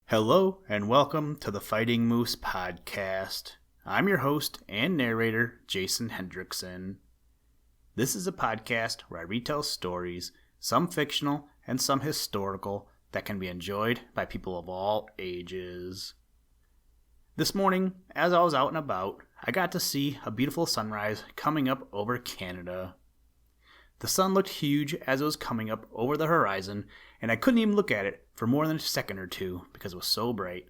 Hello and welcome to the Fighting Moose podcast. I'm your host and narrator, Jason Hendrickson. This is a podcast where I retell stories, some fictional and some historical, that can be enjoyed by people of all ages. This morning, as I was out and about, I got to see a beautiful sunrise coming up over Canada. The sun looked huge as it was coming up over the horizon, and I couldn't even look at it for more than a second or two because it was so bright.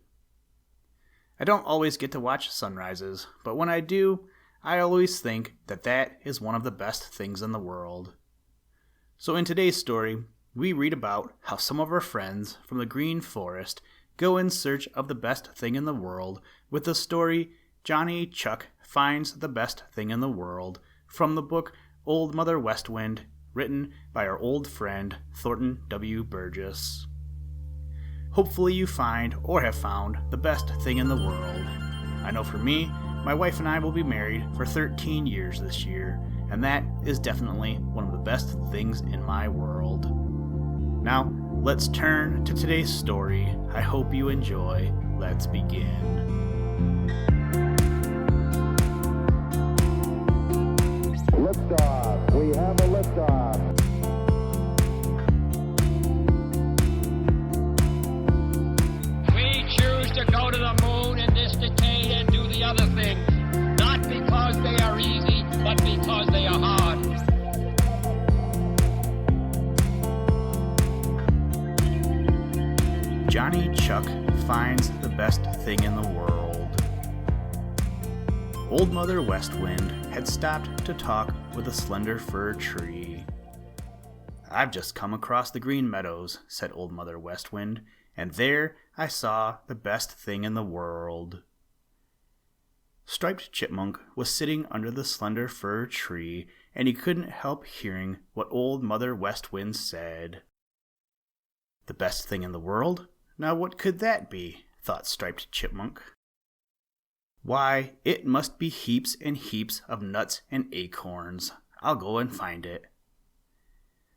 I don't always get to watch sunrises, but when I do, I always think that is one of the best things in the world. So in today's story, we read about how some of our friends from the Green Forest go in search of the best thing in the world with the story Johnny Chuck Finds the Best Thing in the World from the book Old Mother West Wind, written by our old friend Thornton W. Burgess. Hopefully you find or have found the best thing in the world. I know for me, my wife and I will be married for 13 years this year, and that is definitely one of the best things in my world. Now, let's turn to today's story. I hope you enjoy. Let's begin. Liftoff. We have a liftoff. We choose to go to the moon in this decade and do the other things, not because they are easy, but because they are hard. Johnny Chuck finds the best thing in the world. Old Mother West Wind had stopped to talk with a slender fir tree. "I've just come across the Green Meadows," said Old Mother West Wind, "and there I saw the best thing in the world." Striped Chipmunk was sitting under the slender fir tree, and he couldn't help hearing what Old Mother West Wind said. "The best thing in the world? Now what could that be?" thought Striped Chipmunk. "Why, it must be heaps and heaps of nuts and acorns. I'll go and find it."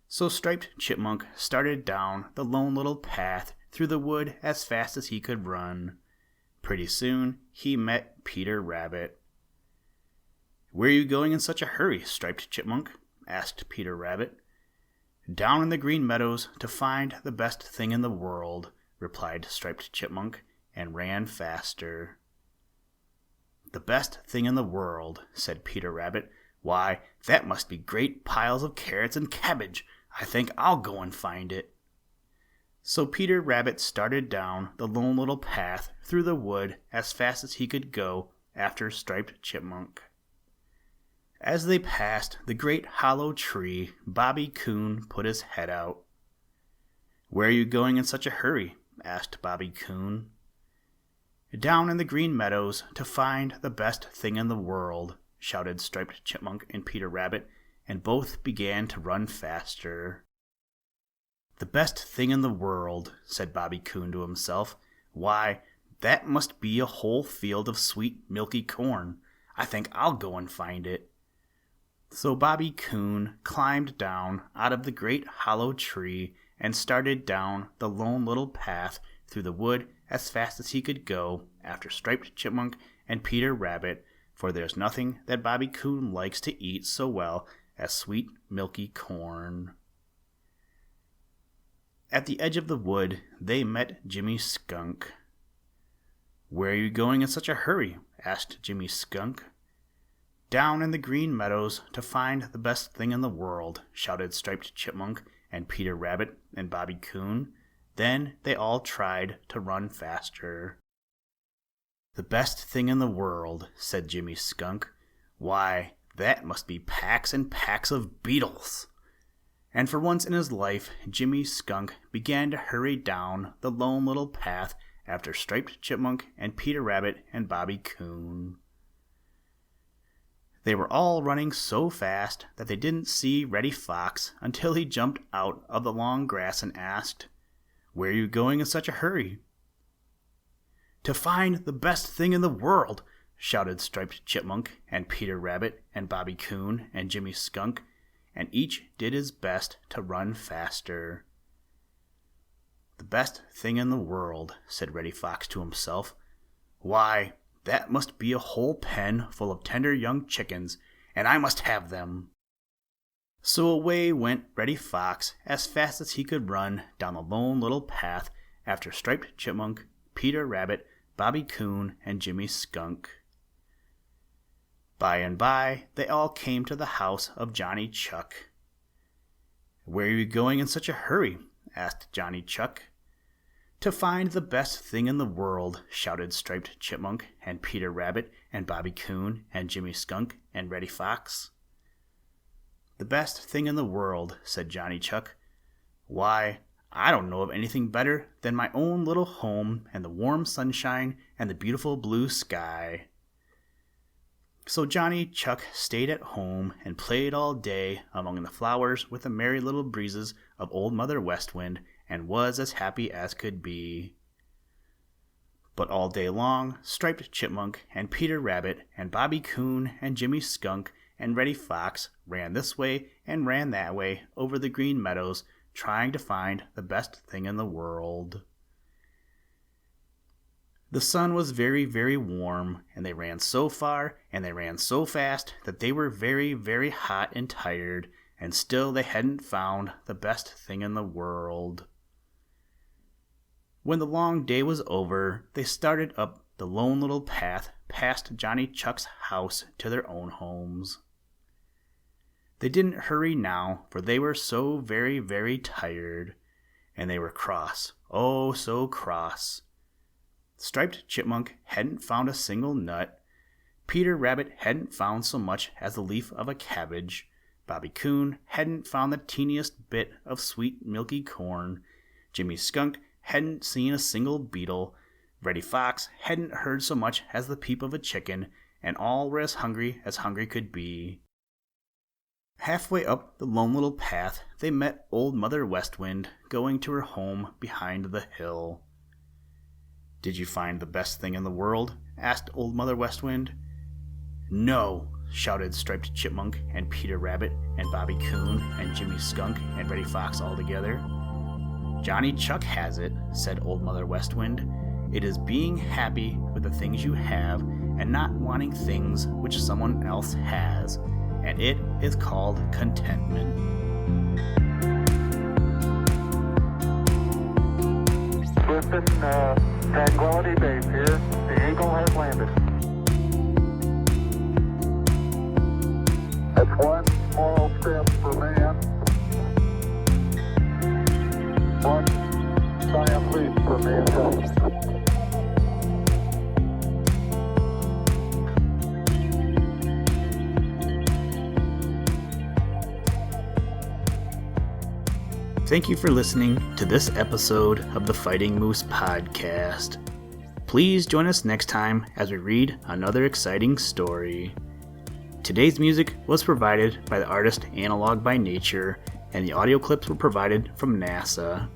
So Striped Chipmunk started down the lone little path through the wood as fast as he could run. Pretty soon he met Peter Rabbit. "Where are you going in such a hurry, Striped Chipmunk?" asked Peter Rabbit. "Down in the Green Meadows to find the best thing in the world," replied Striped Chipmunk, and ran faster. "The best thing in the world," said Peter Rabbit. "Why, that must be great piles of carrots and cabbage. I think I'll go and find it." So Peter Rabbit started down the lone little path through the wood as fast as he could go after Striped Chipmunk. As they passed the great hollow tree, Bobby Coon put his head out. "Where are you going in such a hurry?" asked Bobby Coon. "Down in the Green Meadows to find the best thing in the world," shouted Striped Chipmunk and Peter Rabbit, and both began to run faster. "The best thing in the world," said Bobby Coon to himself. "Why, that must be a whole field of sweet, milky corn. I think I'll go and find it." So Bobby Coon climbed down out of the great hollow tree and started down the lone little path through the wood as fast as he could go after Striped Chipmunk and Peter Rabbit, for there's nothing that Bobby Coon likes to eat so well as sweet, milky corn. At the edge of the wood, they met Jimmy Skunk. "Where are you going in such a hurry?" asked Jimmy Skunk. "Down in the Green Meadows to find the best thing in the world," shouted Striped Chipmunk and Peter Rabbit and Bobby Coon. Then they all tried to run faster. "The best thing in the world," said Jimmy Skunk. "Why, that must be packs and packs of beetles." And for once in his life, Jimmy Skunk began to hurry down the lone little path after Striped Chipmunk and Peter Rabbit and Bobby Coon. They were all running so fast that they didn't see Reddy Fox until he jumped out of the long grass and asked, "Where are you going in such a hurry?" "To find the best thing in the world," shouted Striped Chipmunk and Peter Rabbit and Bobby Coon and Jimmy Skunk, and each did his best to run faster. "The best thing in the world," said Reddy Fox to himself. "Why, that must be a whole pen full of tender young chickens, and I must have them." So away went Reddy Fox as fast as he could run down the Lone Little Path after Striped Chipmunk, Peter Rabbit, Bobby Coon, and Jimmy Skunk. By and by, they all came to the house of Johnny Chuck. "Where are you going in such a hurry?" asked Johnny Chuck. "To find the best thing in the world," shouted Striped Chipmunk and Peter Rabbit and Bobby Coon and Jimmy Skunk and Reddy Fox. "The best thing in the world," said Johnny Chuck. "Why, I don't know of anything better than my own little home and the warm sunshine and the beautiful blue sky." So Johnny Chuck stayed at home and played all day among the flowers with the merry little breezes of Old Mother West Wind, and was as happy as could be. But all day long, Striped Chipmunk and Peter Rabbit and Bobby Coon and Jimmy Skunk and Reddy Fox ran this way and ran that way over the green meadows, trying to find the best thing in the world. The sun was very, very warm, and they ran so far and they ran so fast that they were very, very hot and tired, and still they hadn't found the best thing in the world. When the long day was over, they started up the Lone Little Path past Johnny Chuck's house to their own homes. They didn't hurry now, for they were so very, very tired, and they were cross, oh so cross. Striped Chipmunk hadn't found a single nut. Peter Rabbit hadn't found so much as the leaf of a cabbage. Bobby Coon hadn't found the teeniest bit of sweet milky corn. Jimmy Skunk hadn't seen a single beetle. Reddy Fox hadn't heard so much as the peep of a chicken, and all were as hungry could be. Halfway up the Lone Little Path, they met Old Mother West Wind going to her home behind the hill. "Did you find the best thing in the world?" asked Old Mother West Wind. "No," shouted Striped Chipmunk and Peter Rabbit and Bobby Coon and Jimmy Skunk and Reddy Fox all together. "Johnny Chuck has it," said Old Mother West Wind. "It is being happy with the things you have and not wanting things which someone else has, and it is called contentment." Listen, Tranquility Base here. The Eagle has landed. That's one small step for man, one giant leap for mankind. Thank you for listening to this episode of the Fighting Moose Podcast. Please join us next time as we read another exciting story. Today's music was provided by the artist Analog by Nature, and the audio clips were provided from NASA.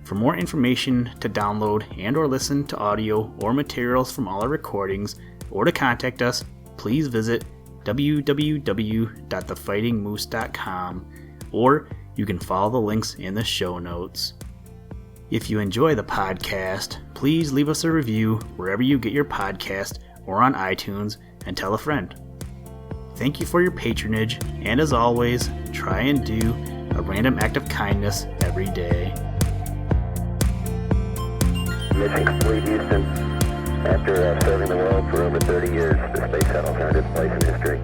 For more information to download and or listen to audio or materials from all our recordings, or to contact us, please visit www.thefightingmoose.com, or you can follow the links in the show notes. If you enjoy the podcast, please leave us a review wherever you get your podcast or on iTunes, and tell a friend. Thank you for your patronage, and as always, try and do a random act of kindness every day. Mission complete, Houston. After serving the world for over 30 years, the space shuttle turned its place in history.